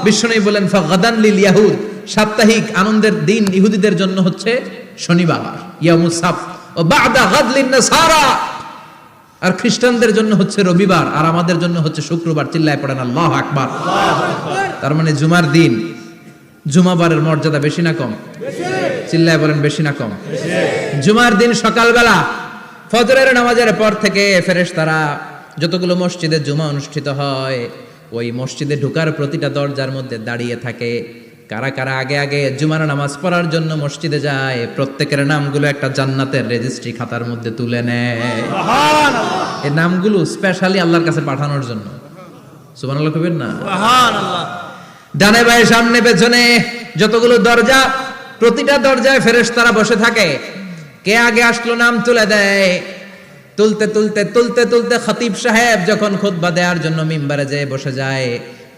বিশ্বনবী বলেন ফাগাদান লিল ইয়াহুদ, সাপ্তাহিক আনন্দের দিন ইহুদিদের জন্য হচ্ছে শনিবার ইয়ামুস সাবত, ও বাদা গাদলিন নাসারা, আর খ্রিস্টানদের জন্য হচ্ছে রবিবার, আর আমাদের জন্য হচ্ছে শুক্রবার। চিল্লায় পড়েন আল্লাহু আকবার। তার মানে জুমার দিন, জুমাবারের মর্যাদা বেশি না কম? চিল্লায় বলেন বেশি না কম? জুমার দিন সকালবেলা ফজরের নামাজের পর থেকে ফেরেশতারা যতগুলো মসজিদে জুমা অনুষ্ঠিত হয় ওই মসজিদে ঢোকার প্রতিটা দরজার মধ্যে দাঁড়িয়ে থাকে। কারা কারা আগে আগে জুমার নামাজ পড়ার জন্য মসজিদে যায়, প্রত্যেকের নামগুলো একটা জান্নাতের রেজিস্ট্রি খাতার মধ্যে তুলে নেয়। সুবহানাল্লাহ। এই নামগুলো স্পেশালি আল্লাহর কাছে পাঠানোর জন্য। সুবহানাল্লাহ কইবেন না? সুবহানাল্লাহ। ডানে বায়ে সামনে পেছনে যতগুলো দরজা, প্রতিটা দরজায় ফেরেশতারা বসে থাকে। কে আগে আসলো নাম তুলে দেয়। তুলতে তুলতে তুলতে তুলতে খতিব সাহেব যখন খুতবা দেওয়ার জন্য মিম্বারে যেয়ে বসে যায়,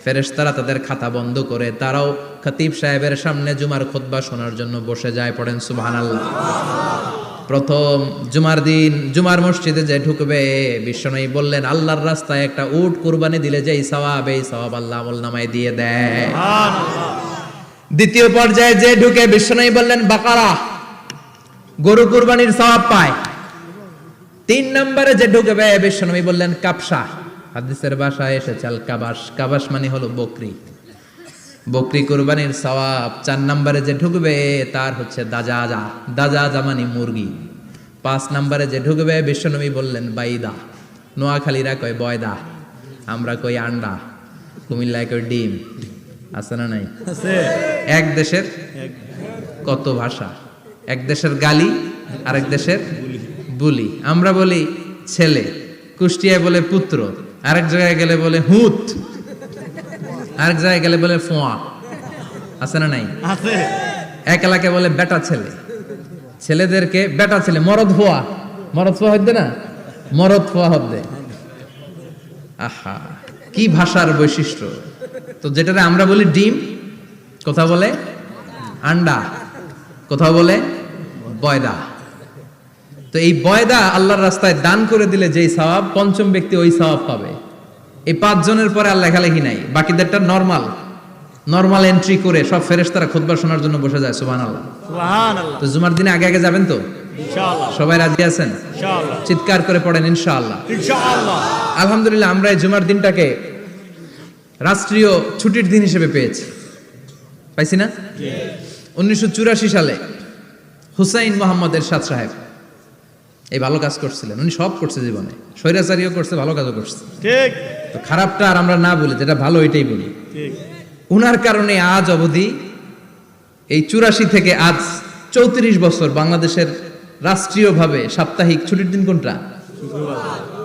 ফেরেশতারা তাদের খাতা বন্ধ করে তারাও খতিব সাহেবের সামনে জুমার খুতবা শোনার জন্য বসে যায়। পড়েন সুবহানাল্লাহ। প্রথম জুমার দিন জুমার মসজিদে যে ঢুকবে, বিশ্বনবী বললেন আল্লাহর রাস্তায় একটা উট কুরবানি দিলে যেই সওয়াব, এই সওয়াব আল্লাহ আমলনামায় দিয়ে দেয়। সুবহানাল্লাহ। দ্বিতীয় পর্যায়ে যে ঢুকে, বিশ্বনবী বললেন বাকারা, গরু কুরবানির সওয়াব পায়। তিন নম্বরে যে ঢুকবে, বিশ্বনবী বললেন কাবসা, হাদিসের ভাষায় এসেছে আল কাবাস, কাবাস মানে হলো বকরি, বকরি কুরবানির সওয়াব। চার নম্বরে যে ঢুকবে তার হচ্ছে দাজাজা, দাজাজা মানে মুরগি। পাঁচ নম্বরে যে ঢুকবে, বিশ্বনবী বললেন বাইদা, নোয়াখালীরা কয় বয়দা, আমরা কই আন্ডা, কুমিল্লায় কই ডিম। আছে না নাই? আছে। এক দেশের কত ভাষা, এক দেশের গালি আরেক দেশের বুলি। আমরা বলি ছেলে, কুষ্টিয়ায় বলে পুত্র, আরেক জায়গায় গেলে বলে হুত, আরেক জায়গায় গেলে বলে ফোয়া। আছে না নাই? আছে। এক এলাকায় বলে বেটা ছেলে, ছেলেদেরকে বেটা ছেলে, মরদ ফোয়া, মরদ ফোয়া হইতে না, মরদ ফোয়া হবে। আহা, কি ভাষার বৈশিষ্ট্য। তো যেটাতে আমরা বলি ডিম, কোথাও বলে আন্ডা, কোথাও বলে বয়দা। তো এই বয়দা আল্লাহর রাস্তায় দান করে দিলে যেই সওয়াব, পঞ্চম ব্যক্তি ওই সওয়াব পাবে। এই 5 জনের পরে আর লেখালেখি নাই, বাকিদেরটা নরমাল এন্ট্রি করে সব ফেরেশতারা খুতবা শোনার জন্য বসে যায়। সুবহানাল্লাহ। সুবহানাল্লাহ। তো জুমার দিনে আগে আগে যাবেন তো? ইনশাআল্লাহ। সবাই রাজি আছেন? ইনশাআল্লাহ। চিৎকার করে পড়েন ইনশাআল্লাহ। ইনশাআল্লাহ। আলহামদুলিল্লাহ, আমরা এই জুমার দিনটাকে রাষ্ট্রীয় ছুটির দিন হিসেবে পেয়েছি, পাইছি না? 1984 সালে হুসাইন মোহাম্মদ এরশাদ সাহেব এই ভালো কাজ করছিলেন। উনি সব করছে জীবনে, স্বৈরাচারীও করছে, ভালো কাজও করছে। ঠিক তো খারাপটা আর আমরা না বলি, যেটা ভালো এটাই বলি। ঠিক। উনার কারণে আজ অবধি এই 84 থেকে আজ 34 বছর বাংলাদেশের রাষ্ট্রীয়ভাবে সাপ্তাহিক ছুটির দিন কোনটা?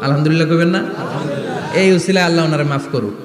আলহামদুলিল্লাহ কইবেন না? এই উসিলায় আল্লাহ ওনারে মাফ করুক।